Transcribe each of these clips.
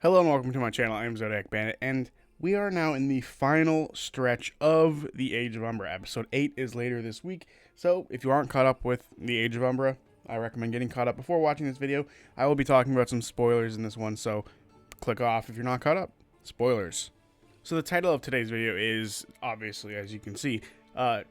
Hello and welcome to my channel. I am Zodiac Bandit, and we are now in the final stretch of the Age of Umbra. Episode 8 is later this week, so if you aren't caught up with the Age of Umbra, I recommend getting caught up before watching this video. I will be talking about some spoilers in this one, so click off if you're not caught up. Spoilers. So the title of today's video is, obviously, as you can see,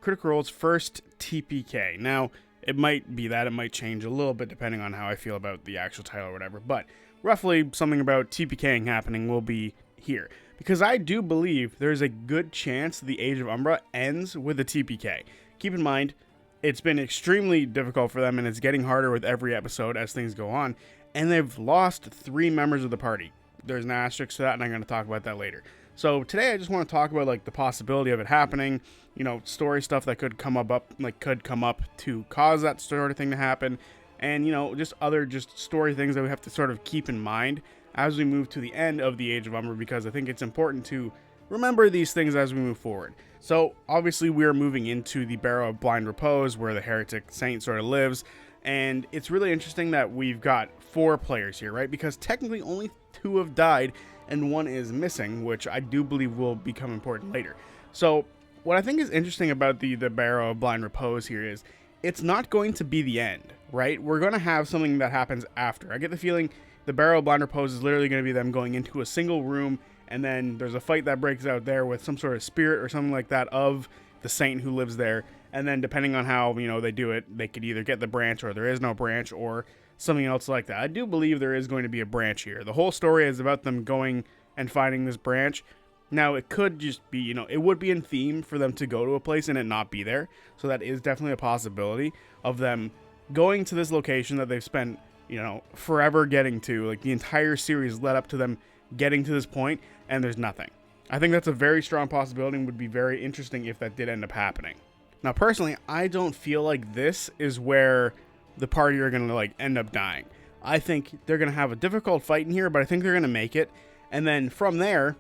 Critical Role's first TPK. Now, it might be that, it might change a little bit depending on how I feel about the actual title or whatever, but roughly something about TPKing happening will be here. Because I do believe there's a good chance the Age of Umbra ends with a TPK. Keep in mind, it's been extremely difficult for them and it's getting harder with every episode as things go on. And they've lost 3 members of the party. There's an asterisk to that and I'm going to talk about that later. So today I just want to talk about like the possibility of it happening, you know, story stuff that could come up to cause that sort of thing to happen. And, you know, just other story things that we have to sort of keep in mind as we move to the end of the Age of Umbra, because I think it's important to remember these things as we move forward. So, obviously, we are moving into the Barrow of Blind Repose, where the heretic saint sort of lives, and it's really interesting that we've got 4 players here, right? Because technically only 2 have died, and 1 is missing, which I do believe will become important later. So, what I think is interesting about the Barrow of Blind Repose here is, it's not going to be the end, right? We're going to have something that happens after. I get the feeling the Barrow of Blind Repose is literally going to be them going into a single room, and then there's a fight that breaks out there with some sort of spirit or something like that of the saint who lives there. And then depending on how, you know, they do it, they could either get the branch or there is no branch or something else like that. I do believe there is going to be a branch here. The whole story is about them going and finding this branch. Now, it could just be, you know, it would be in theme for them to go to a place and it not be there. So that is definitely a possibility of them going to this location that they've spent, you know, forever getting to. Like, the entire series led up to them getting to this point, and there's nothing. I think that's a very strong possibility and would be very interesting if that did end up happening. Now, personally, I don't feel like this is where the party are going to, like, end up dying. I think they're going to have a difficult fight in here, but I think they're going to make it. And then from there,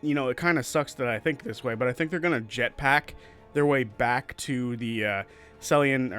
you know, it kind of sucks that I think this way, but I think they're going to jetpack their way back to the Celian,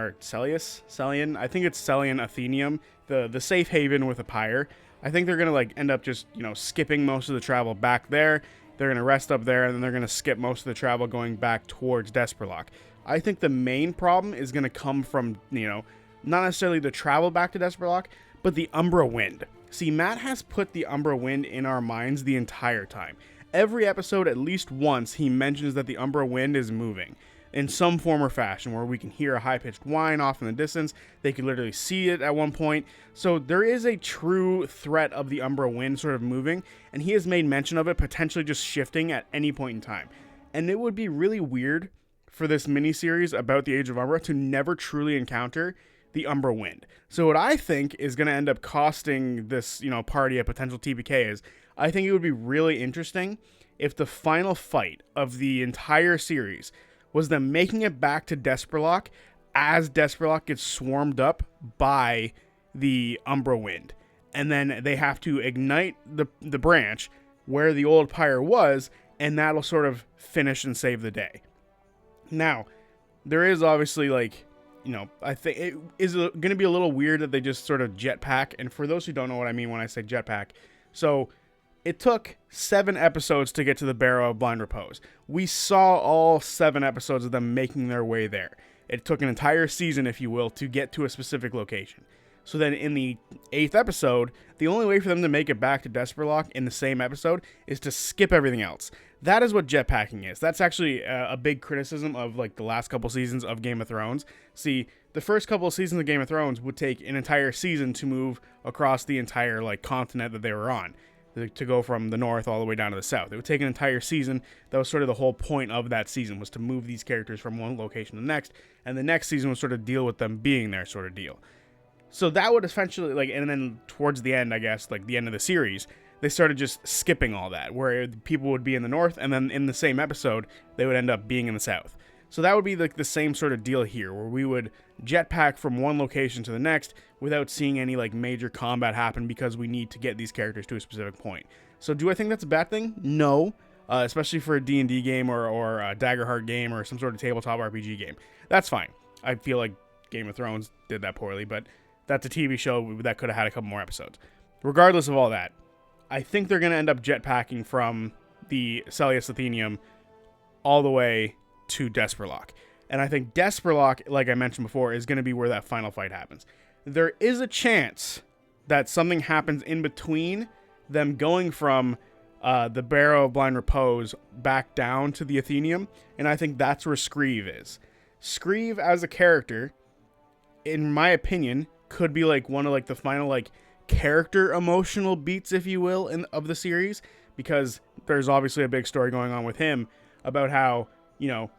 I think it's Celian Athenium, the safe haven with a pyre. I think they're going to like end up just, you know, skipping most of the travel back there. They're going to rest up there, and then they're going to skip most of the travel going back towards Desperlock. I think the main problem is going to come from, you know, not necessarily the travel back to Desperlock, but the Umbra Wind. See, Matt has put the Umbra Wind in our minds the entire time. Every episode, at least once, he mentions that the Umbra Wind is moving in some form or fashion, where we can hear a high-pitched whine off in the distance. They could literally see it at one point. So there is a true threat of the Umbra Wind sort of moving, and he has made mention of it potentially just shifting at any point in time. And it would be really weird for this miniseries about the Age of Umbra to never truly encounter the Umbra Wind. So what I think is going to end up costing this, you know, party a potential TPK is, I think it would be really interesting if the final fight of the entire series was them making it back to Desperlock as Desperlock gets swarmed up by the Umbra Wind. And then they have to ignite the branch where the old pyre was, and that'll sort of finish and save the day. Now, there is obviously, like, you know, I think it is going to be a little weird that they just sort of jetpack. And for those who don't know what I mean when I say jetpack, so it took 7 episodes to get to the Barrow of Blind Repose. We saw all 7 episodes of them making their way there. It took an entire season, if you will, to get to a specific location. So then in the 8th episode, the only way for them to make it back to Desperlock in the same episode is to skip everything else. That is what jetpacking is. That's actually a big criticism of like the last couple seasons of Game of Thrones. See, the first couple of seasons of Game of Thrones would take an entire season to move across the entire like continent that they were on, to go from the north all the way down to the south. It would take an entire season. That was sort of the whole point of that season, was to move these characters from one location to the next, and the next season would sort of deal with them being there sort of deal. So that would essentially, like, and then towards the end, I guess, like the end of the series, they started just skipping all that, where people would be in the north, and then in the same episode, they would end up being in the south. So that would be like the same sort of deal here, where we would jetpack from one location to the next without seeing any like major combat happen, because we need to get these characters to a specific point. So do I think that's a bad thing? No, especially for a D&D game or a Daggerheart game or some sort of tabletop RPG game. That's fine. I feel like Game of Thrones did that poorly, but that's a TV show that could have had a couple more episodes. Regardless of all that, I think they're going to end up jetpacking from the Celius Athenium all the way to Desperlock. And I think Desperlock, like I mentioned before, is going to be where that final fight happens. There is a chance that something happens in between them going from the Barrow of Blind Repose back down to the Athenium, and I think that's where Strahd is. Strahd as a character, in my opinion, could be like one of like the final like character emotional beats, if you will, of the series, because there's obviously a big story going on with him about how, you know,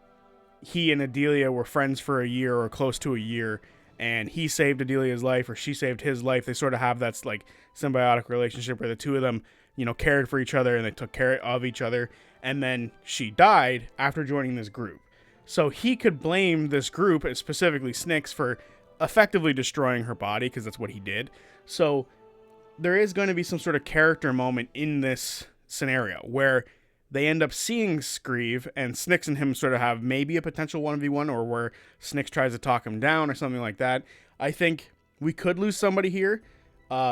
he and Adelia were friends for a year or close to a year, and he saved Adelia's life or she saved his life. They sort of have that like symbiotic relationship where the two of them, you know, cared for each other and they took care of each other. And then she died after joining this group. So he could blame this group, specifically Snyx, for effectively destroying her body, because that's what he did. So there is going to be some sort of character moment in this scenario where they end up seeing Strahd, and Snyx and him sort of have maybe a potential 1v1, or where Snyx tries to talk him down or something like that. I think we could lose somebody here.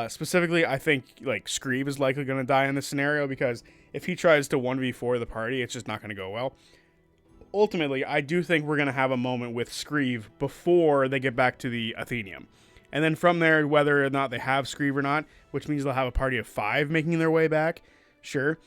Specifically, I think like Strahd is likely going to die in this scenario, because if he tries to 1v4 the party, it's just not going to go well. Ultimately, I do think we're going to have a moment with Strahd before they get back to the Athenium. And then from there, whether or not they have Strahd or not, which means they'll have a party of 5 making their way back, sure.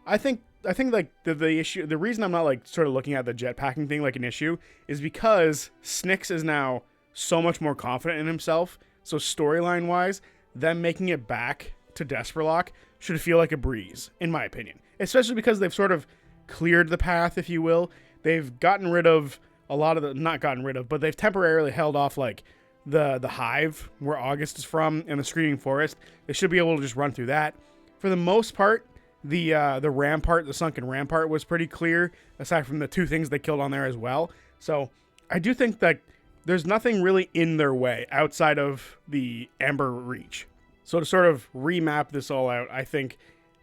I think like the issue, the reason I'm not like sort of looking at the jetpacking thing like an issue is because Snyx is now so much more confident in himself. So storyline wise, them making it back to Desperlock should feel like a breeze, in my opinion. Especially because they've sort of cleared the path, if you will. They've gotten rid of a lot of the, not gotten rid of, but they've temporarily held off like the hive where August is from and the Screaming Forest. They should be able to just run through that. For the most part, the rampart, the sunken rampart, was pretty clear, aside from the 2 things they killed on there as well. So I do think that there's nothing really in their way outside of the Amber Reach. So to sort of remap this all out, I think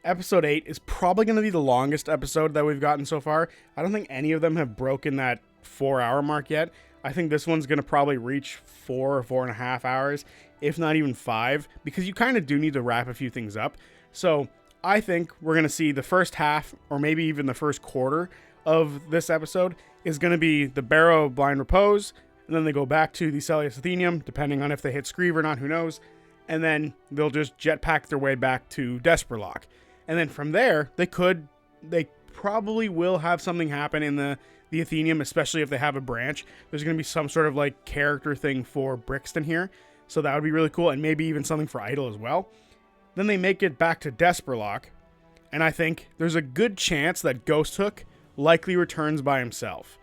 episode 8 is probably going to be the longest episode that we've gotten so far. I don't think any of them have broken that 4-hour mark yet. I think this one's going to probably reach 4 or 4.5 hours, if not even 5, because you kind of do need to wrap a few things up. So I think we're going to see the first half, or maybe even the first quarter of this episode, is going to be the Barrow of Blind Repose, and then they go back to the Celius Athenium, depending on if they hit Strahd or not, who knows. And then they'll just jetpack their way back to Desperlock. And then from there, they probably will have something happen in the Athenium, especially if they have a branch. There's going to be some sort of like character thing for Brixton here. So that would be really cool, and maybe even something for Idle as well. Then they make it back to Desperlock, and I think there's a good chance that Ghost Hook likely returns by himself.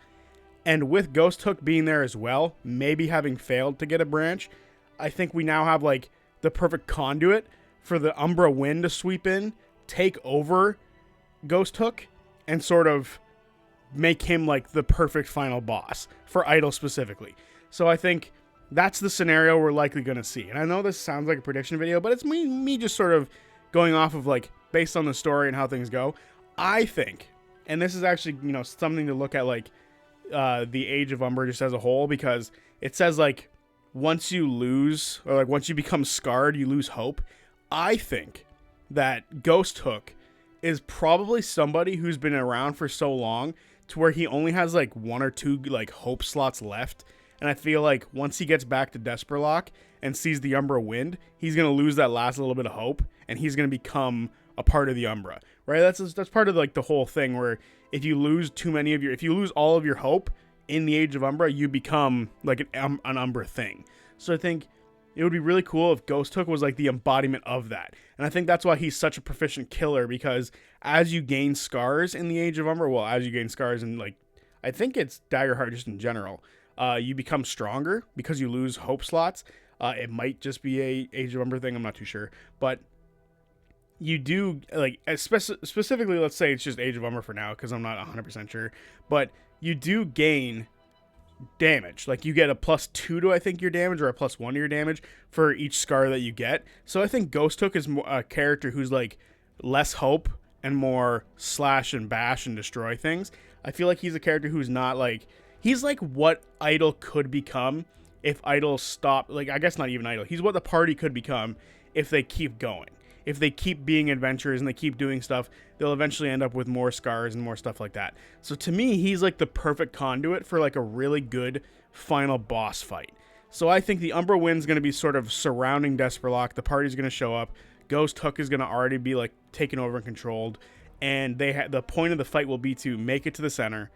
And with Ghost Hook being there as well, maybe having failed to get a branch, I think we now have like the perfect conduit for the Umbra Wind to sweep in, take over Ghost Hook, and sort of make him like the perfect final boss for Idle specifically. So I think that's the scenario we're likely going to see. And I know this sounds like a prediction video, but it's me just sort of going off of like based on the story and how things go. I think, and this is actually, you know, something to look at like the Age of Umber just as a whole, because it says like once you lose, or like once you become scarred, you lose hope. I think that Ghost Hook is probably somebody who's been around for so long to where he only has like 1 or 2 like hope slots left. And I feel like once he gets back to Desperlock and sees the Umbra Wind, he's going to lose that last little bit of hope, and he's going to become a part of the Umbra, right? That's part of like the whole thing where if you lose if you lose all of your hope in the Age of Umbra, you become like an Umbra thing. So I think it would be really cool if Ghost Hook was like the embodiment of that. And I think that's why he's such a proficient killer, because as you gain scars in the Age of Umbra, well, as you gain scars in like, I think it's Daggerheart just in general, you become stronger because you lose hope slots. It might just be a Age of Umbra thing, I'm not too sure. But you do, like, specifically, let's say it's just Age of Umbra for now, because I'm not 100% sure. But you do gain damage. Like, you get a +2 to, I think, your damage, or a +1 to your damage for each scar that you get. So I think Ghost Hook is a character who's, like, less hope and more slash and bash and destroy things. I feel like he's a character who's not, like, he's like what Idle could become if Idle stopped. Like, I guess not even Idle. He's what the party could become if they keep going. if they keep being adventurers and they keep doing stuff, they'll eventually end up with more scars and more stuff like that. So to me, he's like the perfect conduit for like a really good final boss fight. So I think the Umbra Wind's going to be sort of surrounding Desperlock. The party's going to show up. Ghost Hook is going to already be like taken over and controlled. And the point of the fight will be to make it to the center,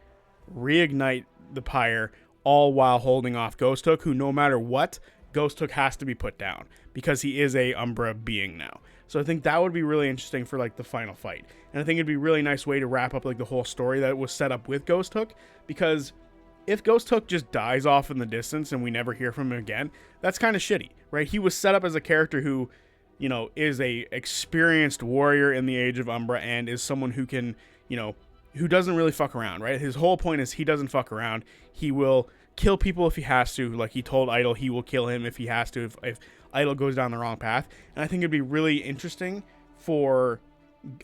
reignite the pyre, all while holding off Ghost Hook, who no matter what, Ghost Hook has to be put down because he is a Umbra being now. So I think that would be really interesting for like the final fight. And I think it'd be a really nice way to wrap up like the whole story that was set up with Ghost Hook, because if Ghost Hook just dies off in the distance and we never hear from him again, that's kind of shitty, right? He was set up as a character who, you know, is a experienced warrior in the Age of Umbra and is someone who can, you know, who doesn't really fuck around, right? His whole point is he doesn't fuck around. He will kill people if he has to. Like he told Idol he will kill him if he has to, if Idol goes down the wrong path. And I think it'd be really interesting for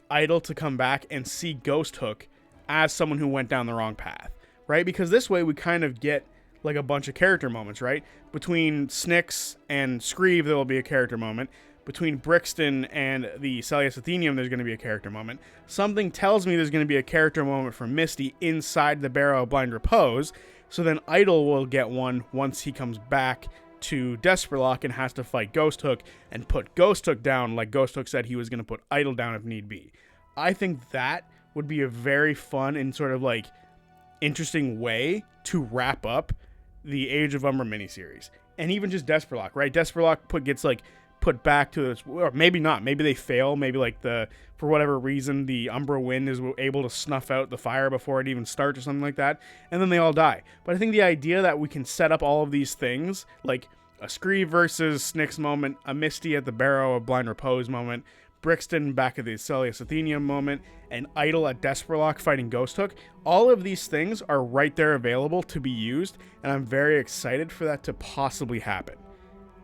Idol to come back and see Ghost Hook as someone who went down the wrong path, right? Because this way we kind of get like a bunch of character moments, right? Between Snyx and Screeve, there will be a character moment. Between Brixton and the Celius Athenium, there's going to be a character moment. Something tells me there's going to be a character moment for Misty inside the Barrow of Blind Repose. So then Idol will get one once he comes back to Desperlock and has to fight Ghost Hook and put Ghost Hook down like Ghost Hook said he was going to put Idol down if need be. I think that would be a very fun and sort of like interesting way to wrap up the Age of Umbra miniseries. And even just Desperlock, right? Desperlock gets like put back to this, or maybe not. Maybe they fail. Maybe like for whatever reason, the Umbra Wind is able to snuff out the fire before it even starts or something like that, and then they all die. But I think the idea that we can set up all of these things, like a Screeve versus Snyx moment, a Misty at the Barrow of Blind Repose moment, Brixton back at the Celius Athenium moment, and Idol at Desperlock fighting Ghost Hook, all of these things are right there available to be used, and I'm very excited for that to possibly happen.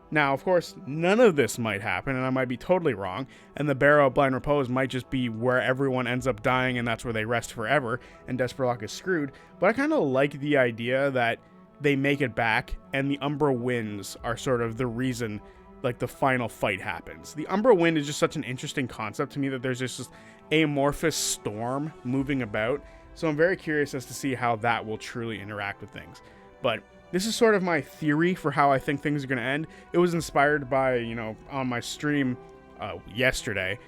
Now, of course, none of this might happen, and I might be totally wrong, and the Barrow of Blind Repose might just be where everyone ends up dying, and that's where they rest forever, and Desperlock is screwed. But I kind of like the idea that they make it back, and the Umbra Winds are sort of the reason, like, the final fight happens. The Umbra Wind is just such an interesting concept to me that there's just this amorphous storm moving about, so I'm very curious as to see how that will truly interact with things. But this is sort of my theory for how I think things are going to end. It was inspired by, you know, on my stream yesterday.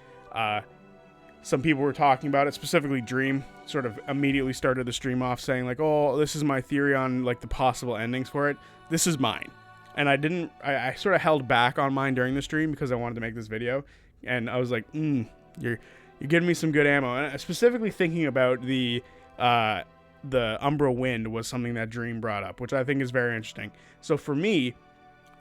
Some people were talking about it, specifically Dream, sort of immediately started the stream off saying like, oh, this is my theory on like the possible endings for it. This is mine. And I sort of held back on mine during the stream because I wanted to make this video. And I was like, you're giving me some good ammo. And specifically thinking about the Umbra Wind was something that Dream brought up, which I think is very interesting. So for me,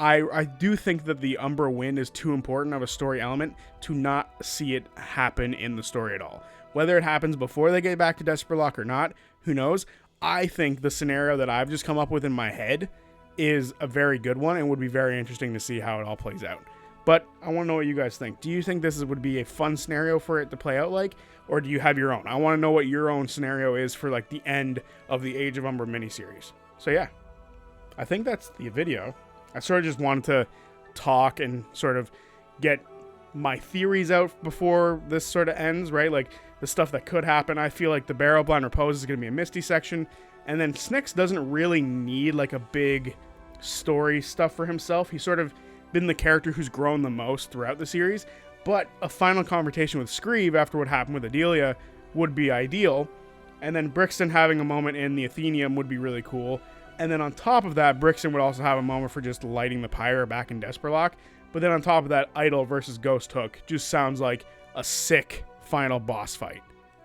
I do think that the Umbra Wind is too important of a story element to not see it happen in the story at all. Whether it happens before they get back to Desperlock or not, who knows? I think the scenario that I've just come up with in my head is a very good one and would be very interesting to see how it all plays out. But I want to know what you guys think. Do you think this would be a fun scenario for it to play out like? Or do you have your own? I want to know what your own scenario is for like the end of the Age of Umbra miniseries. So yeah, I think that's the video. I sort of just wanted to talk and sort of get my theories out before this sort of ends, right? Like the stuff that could happen. I feel like the Barrow of Blind Repose is going to be a Misty section. And then Snyx doesn't really need like a big story stuff for himself. He's sort of been the character who's grown the most throughout the series. But a final confrontation with Screeve after what happened with Adelia would be ideal. And then Brixton having a moment in the Athenium would be really cool. And then on top of that, Brixton would also have a moment for just lighting the pyre back in Desperlock. But then on top of that, Idol versus Ghost Hook just sounds like a sick final boss fight.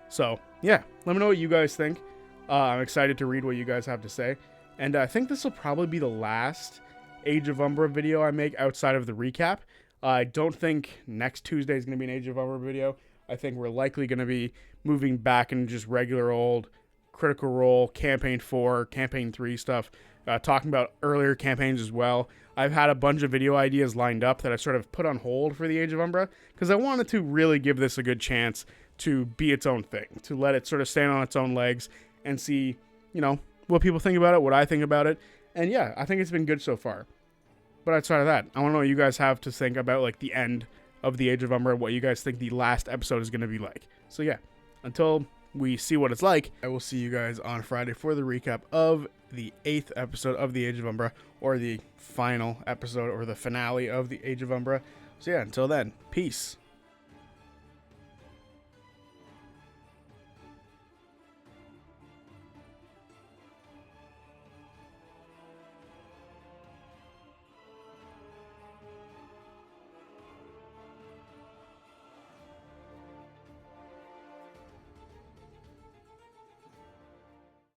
So, yeah, let me know what you guys think. I'm excited to read what you guys have to say. And I think this will probably be the last Age of Umbra video I make outside of the recap. I don't think next Tuesday is going to be an Age of Umbra video. I think we're likely going to be moving back into just regular old Critical Role, Campaign 4, Campaign 3 stuff, talking about earlier campaigns as well. I've had a bunch of video ideas lined up that I sort of put on hold for the Age of Umbra because I wanted to really give this a good chance to be its own thing, to let it sort of stand on its own legs and see, you know, what people think about it, what I think about it. And yeah, I think it's been good so far. But outside of that, I want to know what you guys have to think about like the end of the Age of Umbra, what you guys think the last episode is going to be like. So yeah, until we see what it's like, I will see you guys on Friday for the recap of the 8th episode of the Age of Umbra, or the final episode or the finale of the Age of Umbra. So yeah, until then, peace.